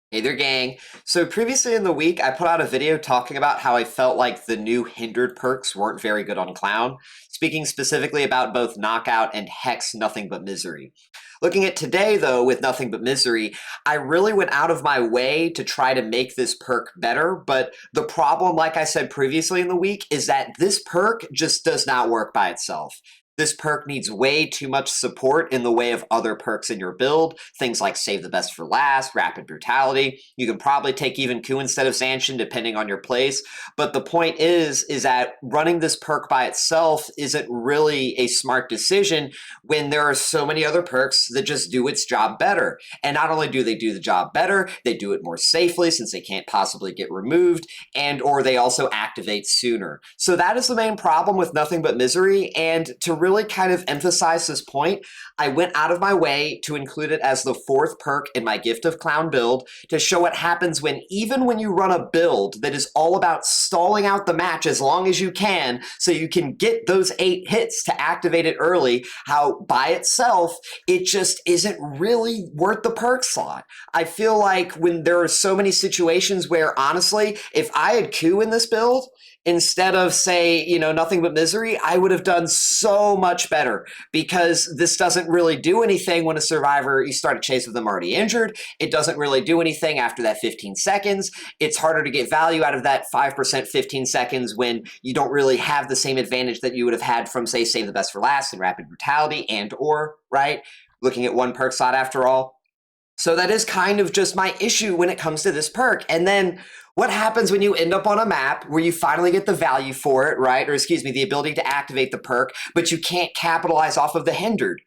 Hey there, gang. So previously in the week, I put out a video talking about how I felt like the new Hindered perks weren't very good on Clown, speaking specifically about both Knockout and Hex Nothing But Misery. Looking at today, though, with Nothing But Misery, I really went out of my way to try to make this perk better, but the problem, like I said previously in the week, is that this perk just does not work by itself. This perk needs way too much support in the way of other perks in your build, things like Save the Best for Last, Rapid Brutality. You can probably take even Coup instead of Zanshin depending on your place, but the point is that running this perk by itself isn't really a smart decision when there are so many other perks that just do its job better. And not only do they do the job better, they do it more safely since they can't possibly get removed, and or they also activate sooner. So that is the main problem with Nothing But Misery, and to really kind of emphasize this point, I went out of my way to include it as the fourth perk in my Gift of Clown build to show what happens when even when you run a build that is all about stalling out the match as long as you can so you can get those 8 hits to activate it early, how by itself it just isn't really worth the perk slot. I feel like when there are so many situations where honestly, if I had Coup in this build, instead of, say, Nothing But Misery, I would have done so much better because this doesn't really do anything when a survivor, you start a chase with them already injured. It doesn't really do anything after that 15 seconds. It's harder to get value out of that 5% 15 seconds when you don't really have the same advantage that you would have had from, say, Save the Best for Last and Rapid Brutality and or, right? Looking at one perk slot after all. So that is kind of just my issue when it comes to this perk. And then what happens when you end up on a map where you finally get the value for it, right? Or excuse me, the ability to activate the perk, but you can't capitalize off of the Hindered?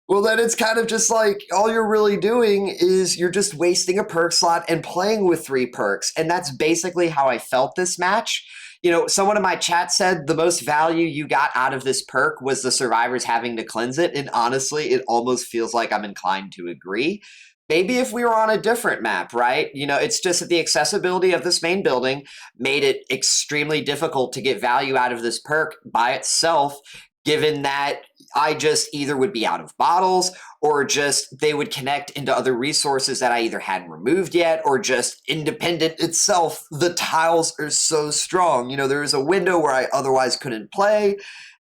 Well, then it's kind of just like all you're really doing is you're just wasting a perk slot and playing with 3 perks. And that's basically how I felt this match. Someone in my chat said the most value you got out of this perk was the survivors having to cleanse it. And honestly, it almost feels like I'm inclined to agree. Maybe if we were on a different map, right? It's just that the accessibility of this main building made it extremely difficult to get value out of this perk by itself, given that I just either would be out of bottles or just they would connect into other resources that I either hadn't removed yet or just independent itself. The tiles are so strong. There is a window where I otherwise couldn't play.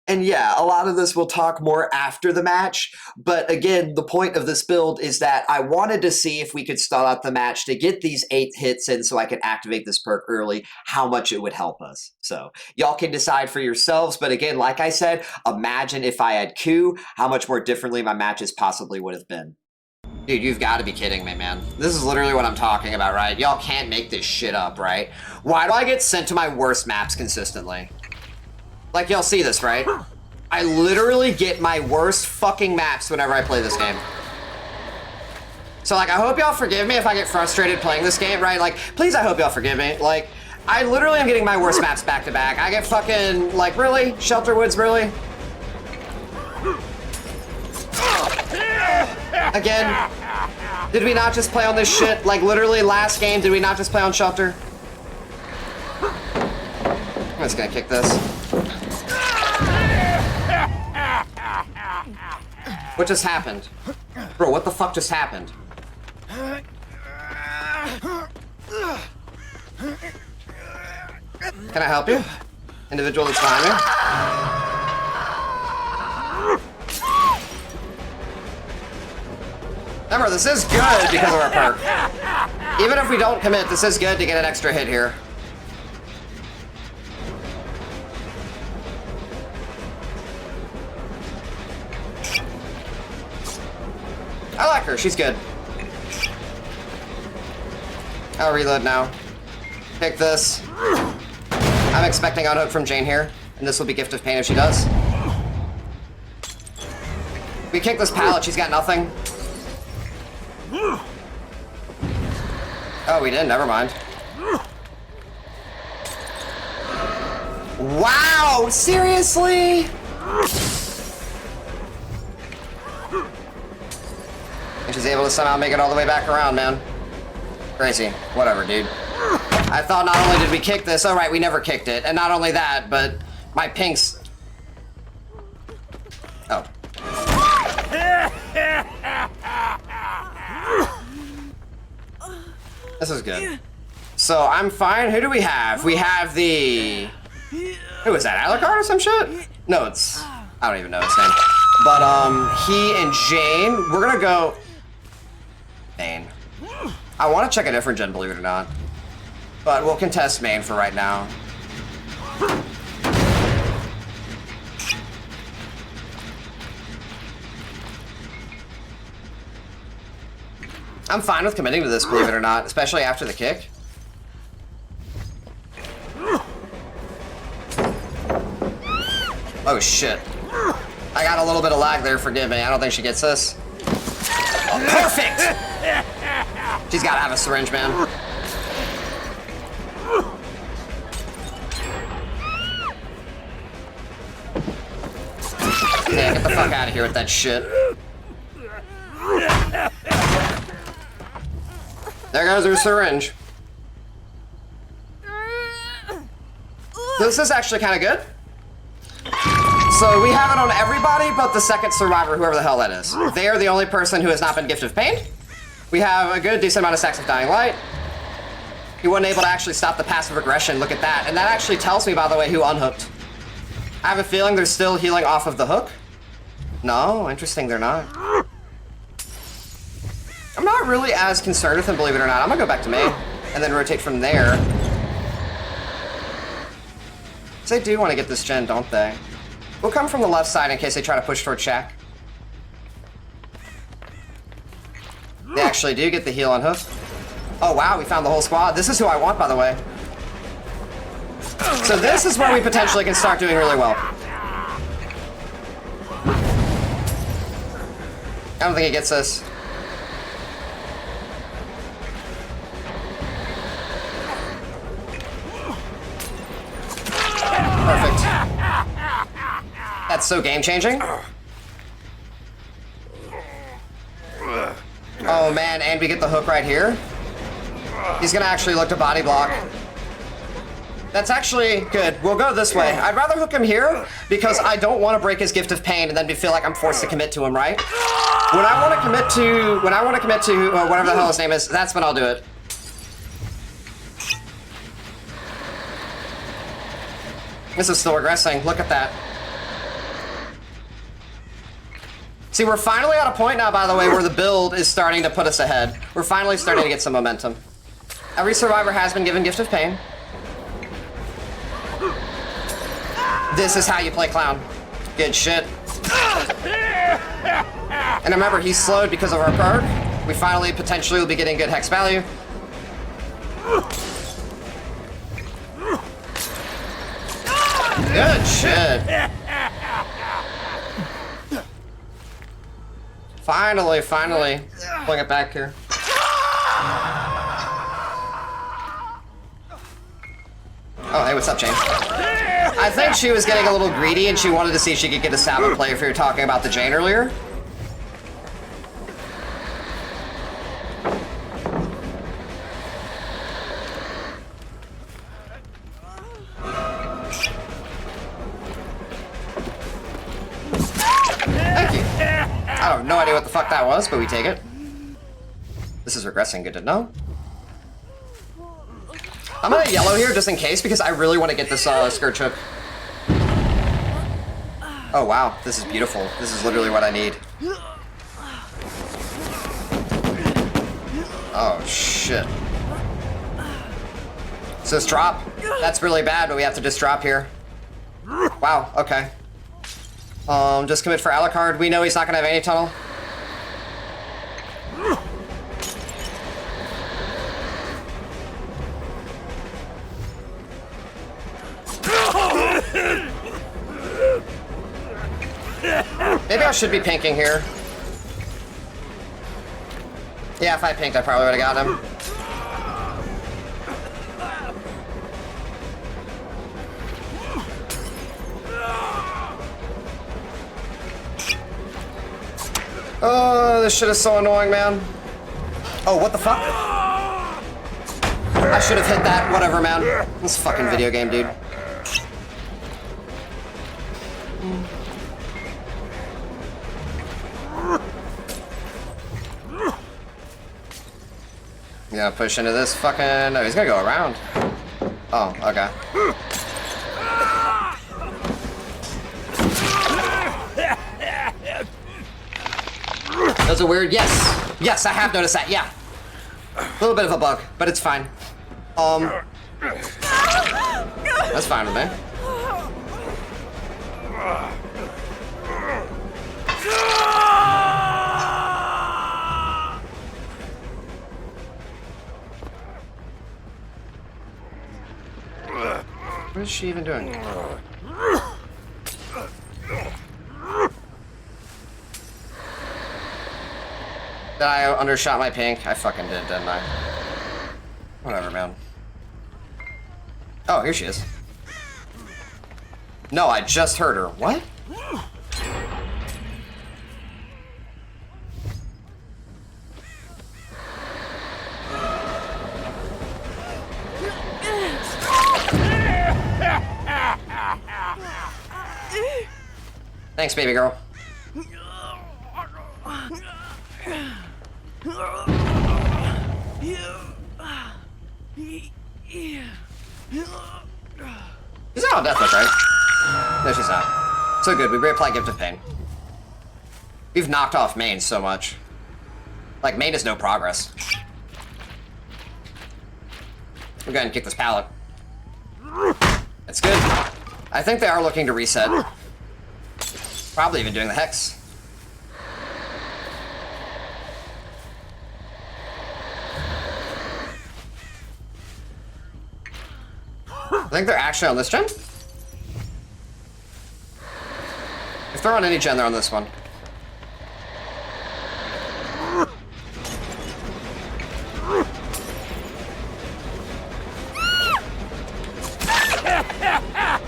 And yeah, a lot of this we'll talk more after the match, but again, the point of this build is that I wanted to see if we could stall out the match to get these 8 hits in so I could activate this perk early, how much it would help us. So y'all can decide for yourselves, but again, like I said, imagine if I had Coup, how much more differently my matches possibly would have been. Dude, you've got to be kidding me, man. This is literally what I'm talking about, right? Y'all can't make this shit up, right? Why do I get sent to my worst maps consistently? Like, y'all see this, right? I literally get my worst fucking maps whenever I play this game. So, like, I hope y'all forgive me if I get frustrated playing this game, right? Like, please, I hope y'all forgive me. Like, I literally am getting my worst maps back to back. I get fucking, like, really? Shelterwoods, really? Again? Did we not just play on this shit? Like, literally, last game, did we not just play on Shelter? I'm just gonna kick this. What just happened? Bro, what the fuck just happened? Can I help you? Individual that's behind me? Remember, this is good because of our perk. Even if we don't commit, this is good to get an extra hit here. I like her, she's good. I'll reload now. Pick this. I'm expecting unhook from Jane here, and this will be Gift of Pain if she does. We kick this pallet, she's got nothing. Oh, we didn't, never mind. Wow, seriously? And she's able to somehow make it all the way back around, man. Crazy. Whatever, dude. I thought not only did we kick this, oh right, we never kicked it. And not only that, but my pinks... Oh. This is good. So I'm fine. Who do we have? We have the... Who is that? Alucard or some shit? No, it's... I don't even know his name. But, he and Jane, we're gonna go... Main. I want to check a different gen, believe it or not. But we'll contest main for right now. I'm fine with committing to this, believe it or not, especially after the kick. Oh shit. I got a little bit of lag there, forgive me. I don't think she gets this. Oh, perfect! She's gotta have a syringe, man. Yeah, get the fuck out of here with that shit. There goes her syringe. This is actually kind of good. So we have it on everybody but the second survivor, whoever the hell that is. They are the only person who has not been gifted of pain. We have a good decent amount of stacks of dying light. He wasn't able to actually stop the passive aggression, look at that. And that actually tells me, by the way, who unhooked. I have a feeling they're still healing off of the hook. No, interesting, they're not. I'm not really as concerned with him, believe it or not. I'm gonna go back to main and then rotate from there. They do want to get this gen, don't they? We'll come from the left side in case they try to push toward Shaq. They actually do get the heal on hook. Oh wow, we found the whole squad. This is who I want, by the way. So this is where we potentially can start doing really well. I don't think he gets this. Perfect. That's so game-changing. Oh man, and we get the hook right here. He's gonna actually look to body block. That's actually good. We'll go this way. I'd rather hook him here because I don't want to break his gift of pain and then feel like I'm forced to commit to him, right? When I want to commit to whatever the hell his name is, that's when I'll do it. This is still regressing. Look at that. See, we're finally at a point now, by the way, where the build is starting to put us ahead. We're finally starting to get some momentum. Every survivor has been given Gift of Pain. This is how you play Clown. Good shit. And remember, he's slowed because of our perk. We finally, potentially, will be getting good hex value. Good shit. Finally. Bring it back here. Oh, hey, what's up, James? I think she was getting a little greedy and she wanted to see if she could get a Sabo play if you were talking about the Jane earlier. Thank you. I have no idea what the fuck that was, but we take it. This is regressing, good to know. I'm gonna yellow here just in case because I really want to get this skirt hook. Oh wow, this is beautiful. This is literally what I need. Oh shit. So this drop, that's really bad, but we have to just drop here. Wow, okay. Just commit for Alucard. We know he's not gonna have any tunnel. Maybe I should be pinking here. Yeah, if I pinked, I probably would have got him. Oh, this shit is so annoying, man. Oh, what the fuck? I should have hit that. Whatever, man. This fucking video game, dude. gonna push into this fucking... No, he's gonna go around. Oh, okay. That was a weird... Yes! Yes, I have noticed that, yeah. A little bit of a bug, but it's fine. That's fine with me. What is she even doing? Did I undershot my pink? I fucking did, didn't I? Whatever, man. Oh, here she is. No, I just heard her. What? Thanks, baby girl. She's not on death look, right? No, she's not. So good, we reapply Gift of Pain. We've knocked off main so much. Like, main is no progress. We'll go ahead and kick this pallet. That's good. I think they are looking to reset. Probably even doing the Hex. I think they're actually on this gen. If they're on any gen, they're on this one.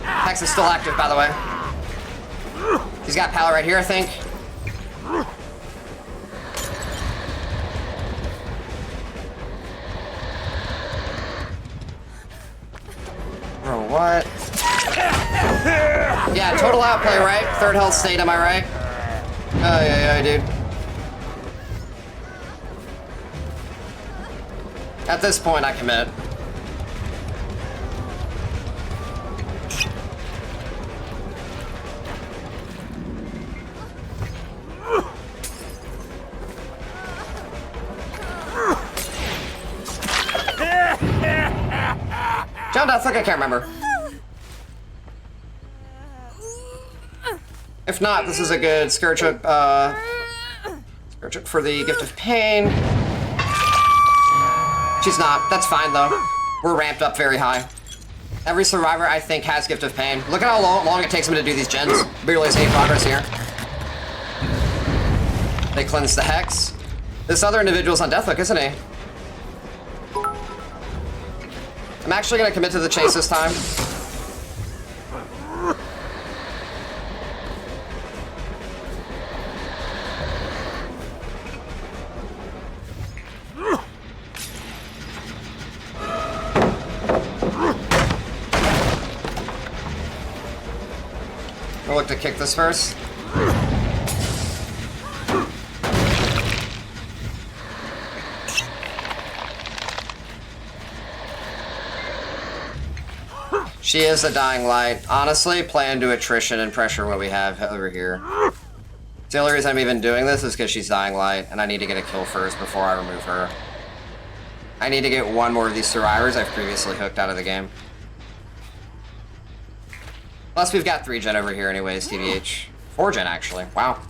Hex is still active, by the way. He's got pallet right here, I think. Bro, what? Yeah, total outplay, right? Third health state, am I right? Oh, yeah, dude. At this point, I commit. John, I think I can't remember. If not, this is a good Scourge Hook for the Gift of Pain. She's not. That's fine, though. We're ramped up very high. Every survivor, I think, has Gift of Pain. Look at how long it takes them to do these gens. Barely any progress here. They cleanse the Hex. This other individual's on Deathhook, isn't he? I'm actually going to commit to the chase this time. I'll look to kick this first. She is a dying light. Honestly, play into attrition and pressure what we have over here. The only reason I'm even doing this is because she's dying light, and I need to get a kill first before I remove her. I need to get one more of these survivors I've previously hooked out of the game. Plus, we've got 3 gen over here anyways, TBH. 4 gen, actually. Wow.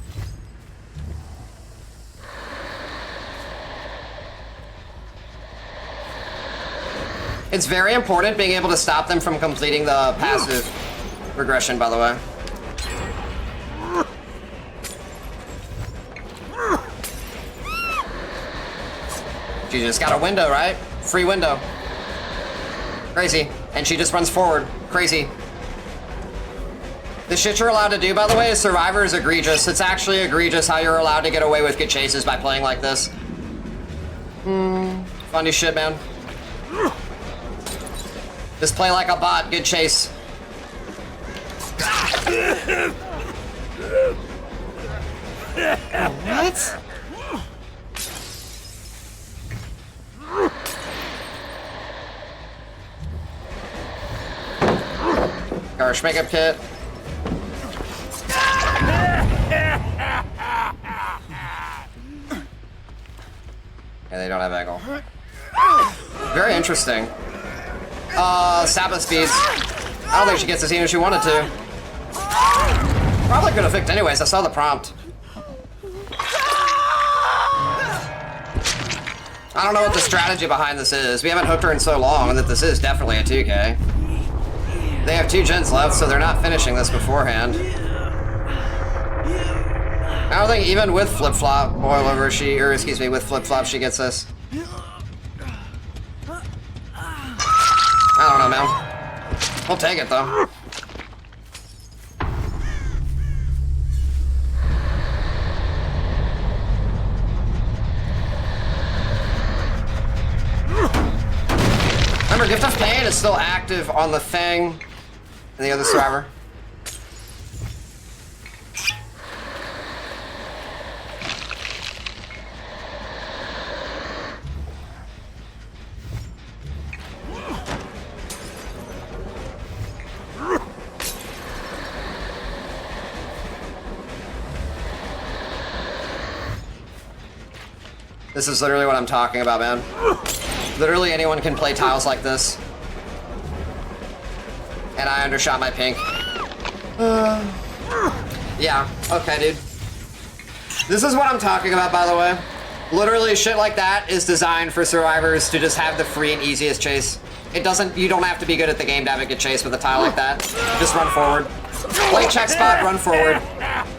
It's very important being able to stop them from completing the passive regression, by the way. She just got a window, right? Free window. Crazy. And she just runs forward. Crazy. The shit you're allowed to do, by the way, as Survivor is egregious. It's actually egregious how you're allowed to get away with good chases by playing like this. Funny shit, man. Just play like a bot, good chase. What? Garsh makeup kit. Yeah, they don't have angle. Very interesting. Sabbath speeds. I don't think she gets as even as she wanted to. Probably could have fixed anyways, I saw the prompt. I don't know what the strategy behind this is. We haven't hooked her in so long that this is definitely a 2K. They have 2 gens left, so they're not finishing this beforehand. I don't think even with flip-flop boilover with flip-flop she gets this. I don't know, man. We'll take it though. Remember, Gift of Pain is still active on the Feng and the other survivor. This is literally what I'm talking about, man. Literally anyone can play tiles like this. And I undershot my pink. Yeah, okay, dude. This is what I'm talking about, by the way. Literally shit like that is designed for survivors to just have the free and easiest chase. You don't have to be good at the game to have a good chase with a tile like that. Just run forward. Play check spot, run forward.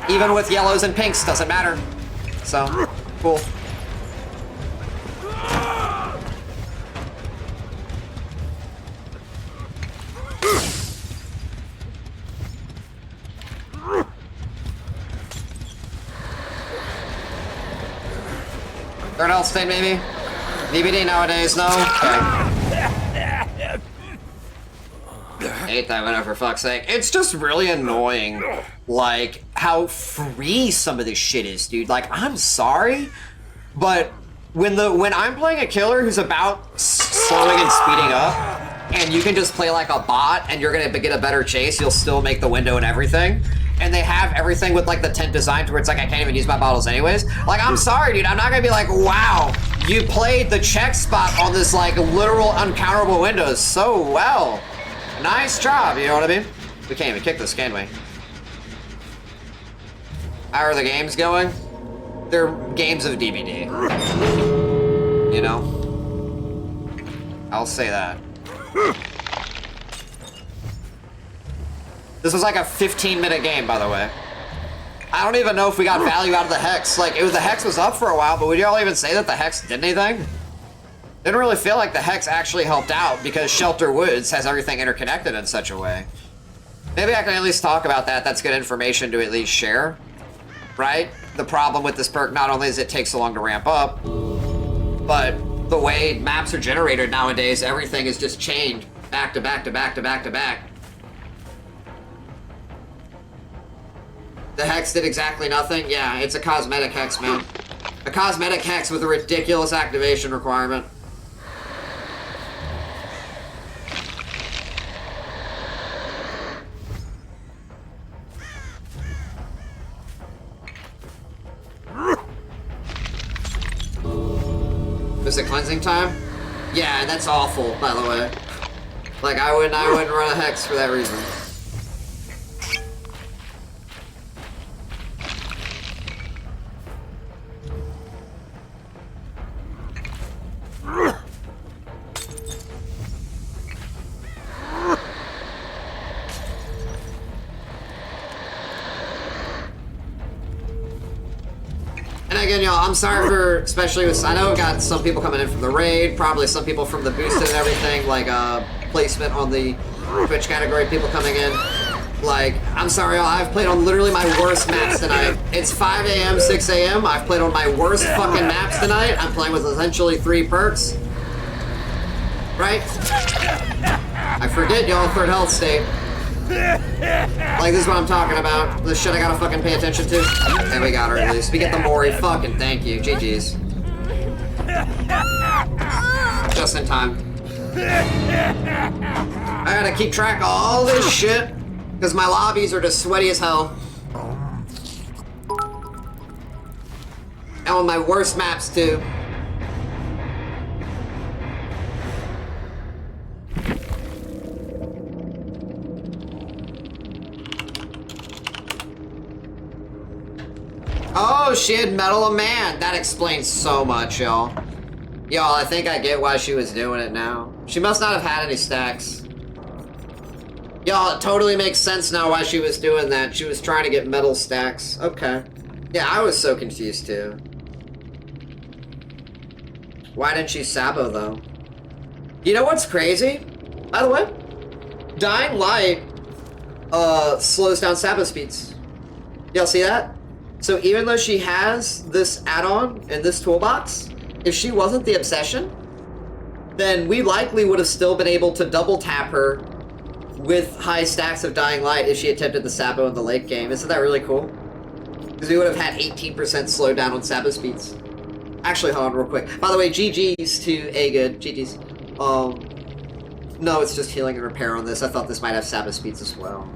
Even with yellows and pinks, doesn't matter. So, cool. Third health state, maybe? DVD nowadays, no? Okay. Hate that window, for fuck's sake. It's just really annoying, like, how free some of this shit is, dude. Like, I'm sorry, but when I'm playing a killer who's about slowing and speeding up, and you can just play like a bot, and you're gonna get a better chase, you'll still make the window and everything. And they have everything with like the tent design to where it's like I can't even use my bottles anyways. Like, I'm sorry, dude. I'm not gonna be like, wow, you played the check spot on this like literal uncounterable windows so well. Nice job, you know what I mean? We can't even kick this, can we? How are the games going? They're games of DVD. You know? I'll say that. This was like a 15-minute game, by the way. I don't even know if we got value out of the Hex. Like, the Hex was up for a while, but would y'all even say that the Hex did anything? Didn't really feel like the Hex actually helped out because Shelter Woods has everything interconnected in such a way. Maybe I can at least talk about that. That's good information to at least share, right? The problem with this perk, not only is it takes so long to ramp up, but the way maps are generated nowadays, everything is just chained back to back to back to back to back. The Hex did exactly nothing? Yeah, it's a cosmetic Hex, man. A cosmetic Hex with a ridiculous activation requirement. Is it cleansing time? Yeah, that's awful, by the way. Like, I wouldn't run a Hex for that reason. Again, y'all, I'm sorry for, especially with, I know I've got some people coming in from the raid, probably some people from the boosted and everything, like, placement on the Twitch category, people coming in. Like, I'm sorry, y'all, I've played on literally my worst maps tonight. It's 5 a.m., 6 a.m., I've played on my worst fucking maps tonight. I'm playing with essentially 3 perks. Right? I forget, y'all, third health state. Like, this is what I'm talking about. This shit I gotta fucking pay attention to. And we got her at least. We get the Mori. Fucking thank you. GG's. Just in time. I gotta keep track of all this shit. Because my lobbies are just sweaty as hell. And on my worst maps, too. Oh, she had Mettle a man. That explains so much, y'all. Y'all, I think I get why she was doing it now. She must not have had any stacks. Y'all, it totally makes sense now why she was doing that. She was trying to get Mettle stacks. Okay. Yeah, I was so confused too. Why didn't she Sabo, though? You know what's crazy? By the way, Dying Light slows down Sabo speeds. Y'all see that? So even though she has this add-on in this toolbox, if she wasn't the Obsession, then we likely would have still been able to double tap her with high stacks of Dying Light if she attempted the Sabo in the late game. Isn't that really cool? Because we would have had 18% slowdown on Sabo speeds. Actually, hold on real quick. By the way, GG's to A-Good. GG's. No, it's just healing and repair on this. I thought this might have Sabo speeds as well.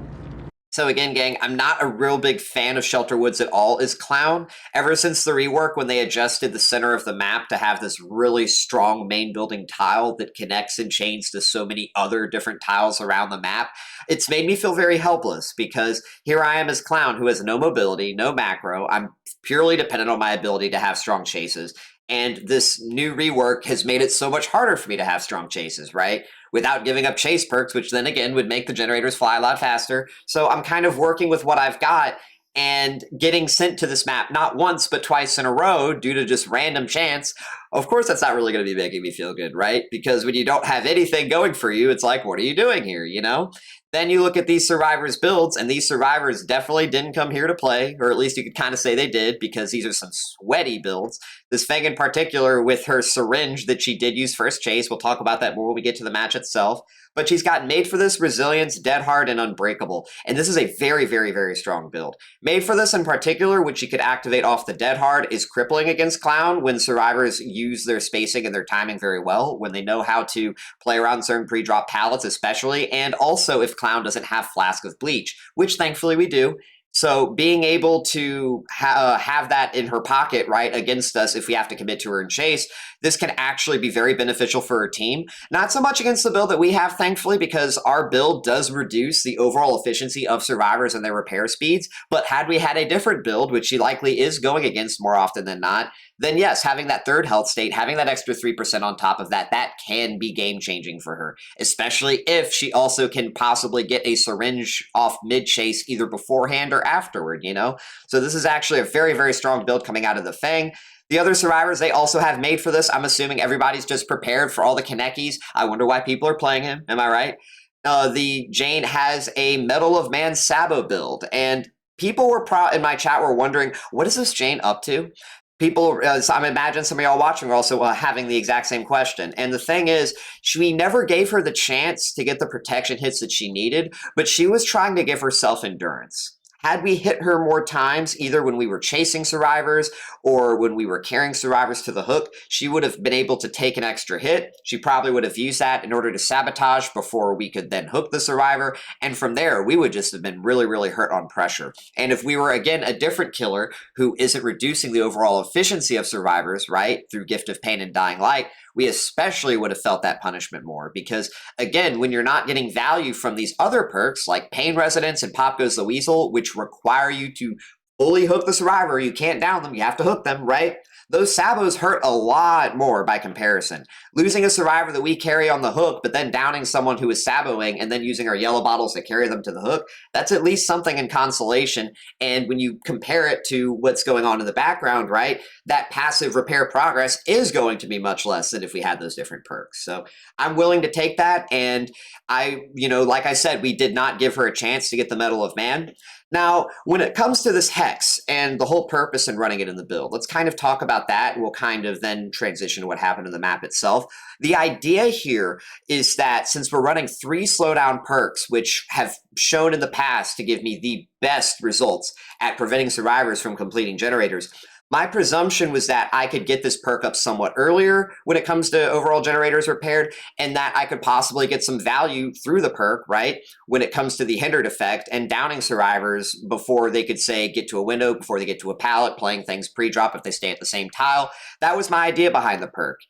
So again, gang, I'm not a real big fan of Shelter Woods at all as Clown. Ever since the rework when they adjusted the center of the map to have this really strong main building tile that connects and chains to so many other different tiles around the map, it's made me feel very helpless because here I am as Clown who has no mobility, no macro. I'm purely dependent on my ability to have strong chases. And this new rework has made it so much harder for me to have strong chases, right? Without giving up chase perks, which then again would make the generators fly a lot faster. So I'm kind of working with what I've got and getting sent to this map not once but twice in a row due to just random chance. Of course, that's not really going to be making me feel good, right? Because when you don't have anything going for you, it's like, what are you doing here, you know? Then you look at these survivors builds, and these survivors definitely didn't come here to play, or at least you could kind of say they did, because these are some sweaty builds. This Feng in particular, with her syringe that she did use first chase, we'll talk about that more when we get to the match itself, but she's got Made for This, Resilience, Dead Hard, and Unbreakable, and this is a very, very, very strong build. Made for This in particular, which she could activate off the Dead Hard, is crippling against Clown when survivors use their spacing and their timing very well, when they know how to play around certain pre-drop pallets especially, and also if Clown doesn't have Flask of Bleach, which thankfully we do. So being able to have that in her pocket, right, against us if we have to commit to her in chase, this can actually be very beneficial for her team. Not so much against the build that we have, thankfully, because our build does reduce the overall efficiency of survivors and their repair speeds. But had we had a different build, which she likely is going against more often than not, then yes, having that third health state, having that extra 3% on top of that, that can be game-changing for her, especially if she also can possibly get a syringe off mid-chase either beforehand or afterward, you know? So this is actually a very, very strong build coming out of the Feng. The other survivors, they also have Made for This. I'm assuming everybody's just prepared for all the Kanekis. I wonder why people are playing him. Am I right? The Jane has a Mettle of Man Sabo build, and people were in my chat were wondering, what is this Jane up to? People, I imagine some of y'all watching are also having the exact same question. And the thing is, we never gave her the chance to get the protection hits that she needed, but she was trying to give herself endurance. Had we hit her more times, either when we were chasing survivors or when we were carrying survivors to the hook, she would have been able to take an extra hit. She probably would have used that in order to sabotage before we could then hook the survivor. And from there, we would just have been really, really hurt on pressure. And if we were, again, a different killer who isn't reducing the overall efficiency of survivors, right, through Gift of Pain and Dying Light, we especially would have felt that punishment more because, again, when you're not getting value from these other perks like Pain Resonance and Pop Goes the Weasel, which require you to fully hook the survivor, you can't down them, you have to hook them, right? Those Sabos hurt a lot more by comparison. Losing a survivor that we carry on the hook, but then downing someone who is Saboing and then using our yellow bottles to carry them to the hook, that's at least something in consolation. And when you compare it to what's going on in the background, right, that passive repair progress is going to be much less than if we had those different perks. So I'm willing to take that. And like I said, we did not give her a chance to get the Mettle of Man. Now, when it comes to this Hex and the whole purpose in running it in the build, let's kind of talk about that. We'll kind of then transition to what happened in the map itself. The idea here is that since we're running 3 slowdown perks, which have shown in the past to give me the best results at preventing survivors from completing generators, My presumption was that I could get this perk up somewhat earlier when it comes to overall generators repaired, and that I could possibly get some value through the perk, right, when it comes to the hindered effect and downing survivors before they could, say, get to a window, before they get to a pallet, playing things pre-drop if they stay at the same tile. That was my idea behind the perk,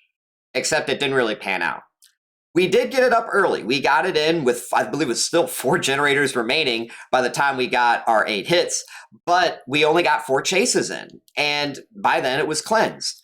except it didn't really pan out. We did get it up early. We got it in with, I believe it's still 4 generators remaining by the time we got our 8 hits, but we only got 4 chases in. And by then it was cleansed,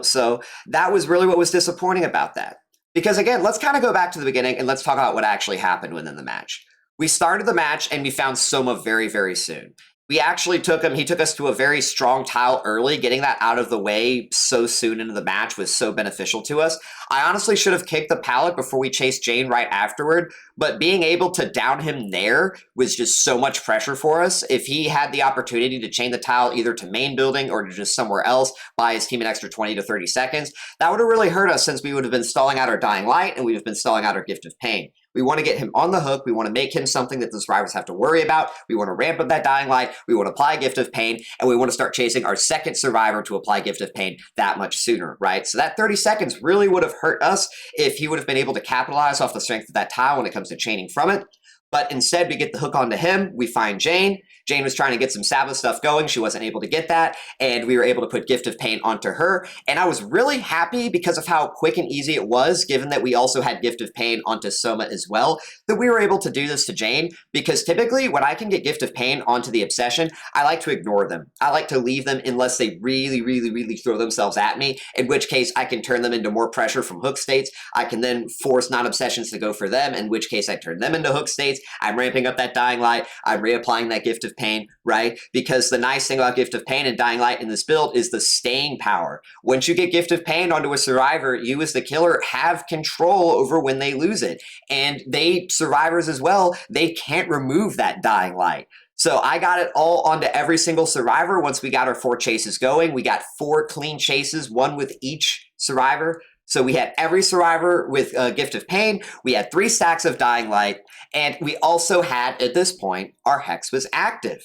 So that was really what was disappointing about that. Because again, let's kind of go back to the beginning and let's talk about what actually happened within the match. We started the match and we found Soma very, very soon. We actually took him, he took us to a very strong tile early. Getting that out of the way so soon into the match was so beneficial to us. I honestly should have kicked the pallet before we chased Jane right afterward, but being able to down him there was just so much pressure for us. If he had the opportunity to chain the tile either to main building or to just somewhere else, buy his team an extra 20 to 30 seconds, that would have really hurt us, since we would have been stalling out our Dying Light and we would have been stalling out our Gift of Pain. We want to get him on the hook. We want to make him something that the survivors have to worry about. We want to ramp up that Dying Light. We want to apply Gift of Pain, and we want to start chasing our second survivor to apply Gift of Pain that much sooner, right? So that 30 seconds really would have hurt us if he would have been able to capitalize off the strength of that tile when it comes to chaining from it. But instead, we get the hook onto him. We find Jane. Jane was trying to get some Sabo stuff going. She wasn't able to get that, and we were able to put Gift of Pain onto her. And I was really happy because of how quick and easy it was, given that we also had Gift of Pain onto Soma as well, that we were able to do this to Jane. Because typically, when I can get Gift of Pain onto the Obsession, I like to ignore them. I like to leave them unless they really, really, really throw themselves at me, in which case I can turn them into more pressure from hook states. I can then force non-obsessions to go for them, in which case I turn them into hook states. I'm ramping up that Dying Light. I'm reapplying that Gift of Pain, right? Because the nice thing about Gift of Pain and Dying Light in this build is the staying power. Once you get Gift of Pain onto a survivor, you as the killer have control over when they lose it. And survivors as well, they can't remove that Dying Light. So I got it all onto every single survivor once we got our 4 chases going. We got 4 clean chases, 1 with each survivor. So we had every survivor with Gift of Pain, we had 3 stacks of Dying Light, and we also had, at this point, our Hex was active.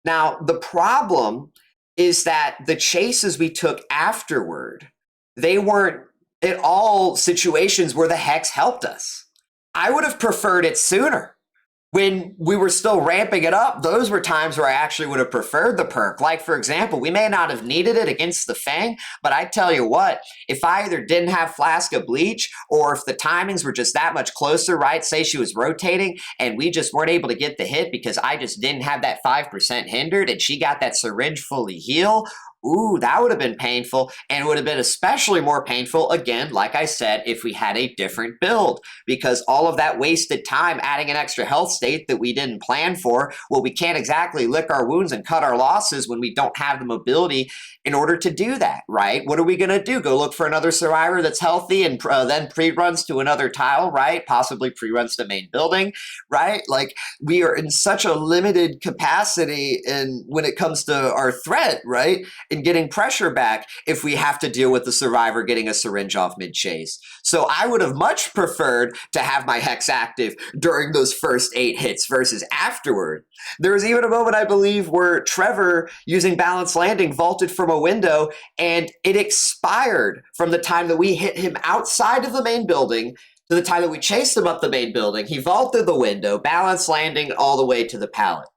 Now, the problem is that the chases we took afterward, they weren't at all situations where the Hex helped us. I would have preferred it sooner. When we were still ramping it up, those were times where I actually would have preferred the perk. Like, for example, we may not have needed it against the Feng, but I tell you what, if I either didn't have Flask of Bleach, or if the timings were just that much closer, right? Say she was rotating and we just weren't able to get the hit because I just didn't have that 5% hindered and she got that syringe fully heal. Ooh, that would have been painful, and it would have been especially more painful, again, like I said, if we had a different build, because all of that wasted time adding an extra health state that we didn't plan for, well, we can't exactly lick our wounds and cut our losses when we don't have the mobility in order to do that, right? What are we going to do? Go look for another survivor that's healthy and then pre-runs to another tile, right? Possibly pre-runs to main building, right? Like, we are in such a limited capacity when it comes to our threat, right? And getting pressure back if we have to deal with the survivor getting a syringe off mid-chase. So I would have much preferred to have my Hex active during those first 8 hits versus afterward. There was even a moment, I believe, where Trevor, using Balanced Landing, vaulted from a window, and it expired from the time that we hit him outside of the main building to the time that we chased him up the main building. He vaulted the window, Balanced Landing all the way to the pallet.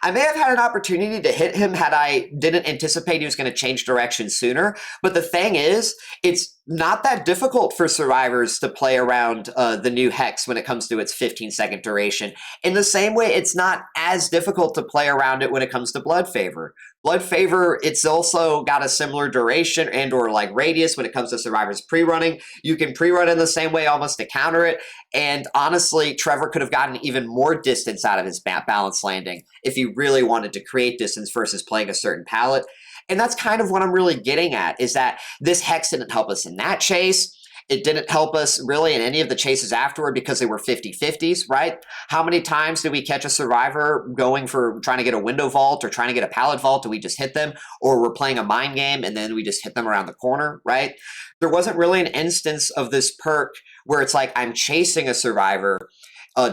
I may have had an opportunity to hit him had I didn't anticipate he was going to change direction sooner, but the thing is, it's not that difficult for survivors to play around the new Hex when it comes to its 15-second duration. In the same way, it's not as difficult to play around it when it comes to Blood Favor. Blood Favor, it's also got a similar duration and or like radius when it comes to survivors pre-running. You can pre-run in the same way almost to counter it. And honestly, Trevor could have gotten even more distance out of his Balanced Landing if he really wanted to create distance versus playing a certain palette. And that's kind of what I'm really getting at, is that this Hex didn't help us in that chase. It didn't help us really in any of the chases afterward because they were 50-50s, right? How many times did we catch a survivor going for trying to get a window vault or trying to get a pallet vault and we just hit them? Or we're playing a mind game and then we just hit them around the corner, right? There wasn't really an instance of this perk where it's like I'm chasing a survivor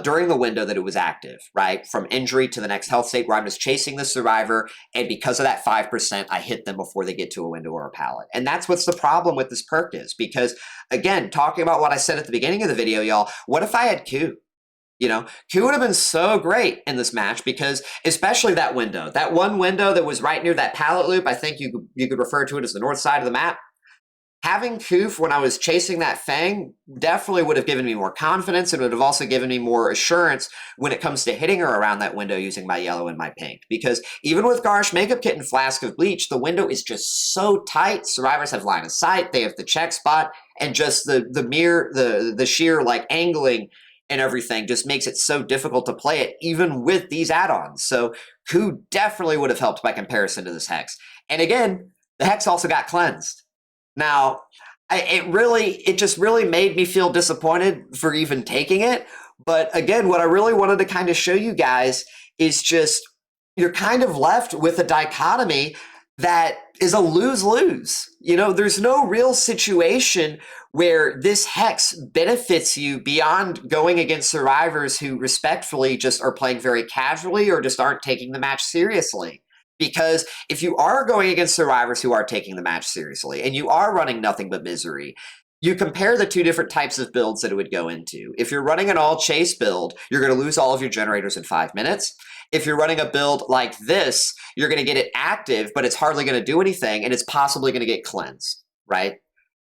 during the window that it was active, right? From injury to the next health state where I'm just chasing the survivor, and because of that 5%, I hit them before they get to a window or a pallet. And that's what's the problem with this perk is, because again, talking about what I said at the beginning of the video, y'all, what if I had Coup? You know, Coup would have been so great in this match because especially that window, that one window that was right near that pallet loop, I think you could refer to it as the north side of the map. Having Coup when I was chasing that Feng definitely would have given me more confidence and would have also given me more assurance when it comes to hitting her around that window using my yellow and my pink. Because even with Garsh Makeup Kit and Flask of Bleach, the window is just so tight. Survivors have line of sight, they have the check spot, and just the sheer like angling and everything just makes it so difficult to play it even with these add-ons. So Coup definitely would have helped by comparison to this Hex. And again, the Hex also got cleansed. Now, it just really made me feel disappointed for even taking it. But again, what I really wanted to kind of show you guys is just you're kind of left with a dichotomy that is a lose-lose. You know, there's no real situation where this Hex benefits you beyond going against survivors who respectfully just are playing very casually or just aren't taking the match seriously. Because if you are going against survivors who are taking the match seriously and you are running nothing but misery, you compare the two different types of builds that it would go into. If you're running an all chase build, you're going to lose all of your generators in 5 minutes. If you're running a build like this, you're going to get it active, but it's hardly going to do anything and it's possibly going to get cleansed, right?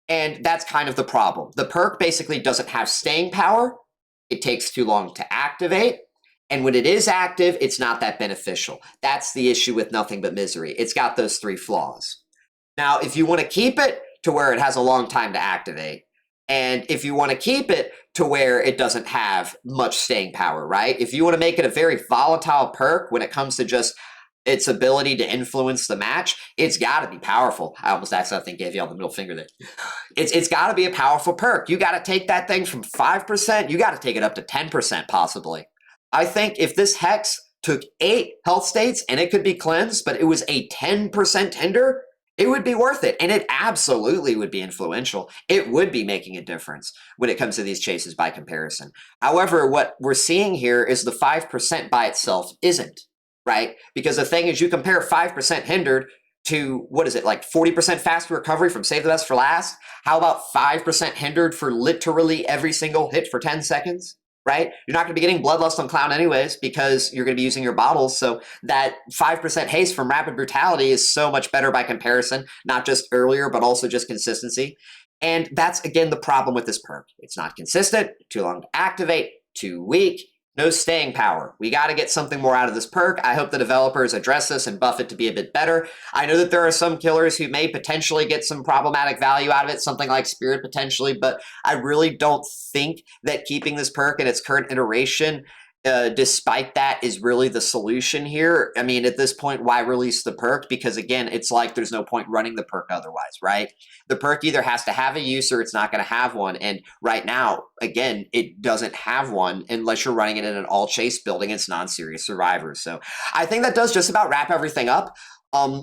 And that's kind of the problem. The perk basically doesn't have staying power. It takes too long to activate. And when it is active, it's not that beneficial. That's the issue with Nothing But Misery. It's got those 3 flaws. Now, if you want to keep it to where it has a long time to activate, and if you want to keep it to where it doesn't have much staying power, right? If you want to make it a very volatile perk when it comes to just its ability to influence the match, it's got to be powerful. I almost accidentally gave you all the middle finger there. It's got to be a powerful perk. You got to take that thing from 5%, you got to take it up to 10% possibly. I think if this Hex took 8 health states and it could be cleansed, but it was a 10% hinder, it would be worth it. And it absolutely would be influential. It would be making a difference when it comes to these chases by comparison. However, what we're seeing here is the 5% by itself isn't, right? Because the thing is, you compare 5% hindered to, what is it, like 40% faster recovery from Save the Best for Last? How about 5% hindered for literally every single hit for 10 seconds? Right? You're not going to be getting Bloodlust on Clown anyways because you're going to be using your bottles. So that 5% haste from Rapid Brutality is so much better by comparison, not just earlier, but also just consistency. And that's, again, the problem with this perk. It's not consistent, too long to activate, too weak, no staying power. We got to get something more out of this perk. I hope the developers address this and buff it to be a bit better. I know that there are some killers who may potentially get some problematic value out of it, something like Spirit potentially, but I really don't think that keeping this perk in its current iteration, despite that, is really the solution here. I mean, at this point, why release the perk? Because again, it's like there's no point running the perk otherwise, right? The perk either has to have a use or it's not going to have one. And right now, again, it doesn't have one unless you're running it in an all chase build against non-serious survivors. So I think that does just about wrap everything up.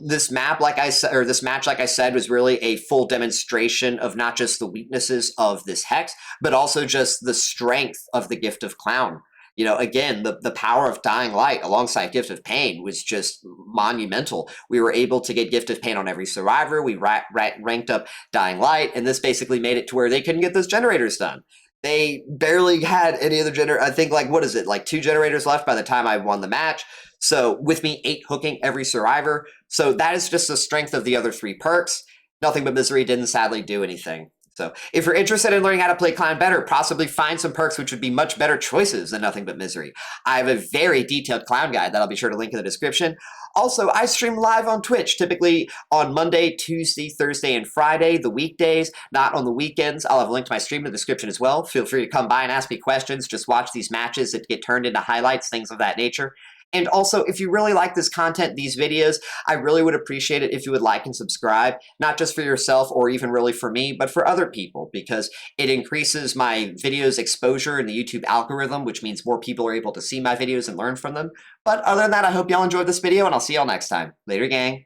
This map, like I said, or this match, like I said, was really a full demonstration of not just the weaknesses of this Hex, but also just the strength of the Gift of Clown. You know, again, the power of Dying Light alongside Gift of Pain was just monumental. We were able to get Gift of Pain on every survivor. We ranked up Dying Light, and this basically made it to where they couldn't get those generators done. They barely had any other generator. I think, like, what is it? Like 2 generators left by the time I won the match. So with me 8 hooking every survivor. So that is just the strength of the other 3 perks. Nothing But Misery didn't sadly do anything. So if you're interested in learning how to play Clown better, possibly find some perks which would be much better choices than Nothing But Misery. I have a very detailed Clown guide that I'll be sure to link in the description. Also, I stream live on Twitch, typically on Monday, Tuesday, Thursday, and Friday, the weekdays, not on the weekends. I'll have a link to my stream in the description as well. Feel free to come by and ask me questions. Just watch these matches that get turned into highlights, things of that nature. And also, if you really like this content, these videos, I really would appreciate it if you would like and subscribe, not just for yourself or even really for me, but for other people, because it increases my videos' exposure in the YouTube algorithm, which means more people are able to see my videos and learn from them. But other than that, I hope y'all enjoyed this video, and I'll see y'all next time. Later, gang.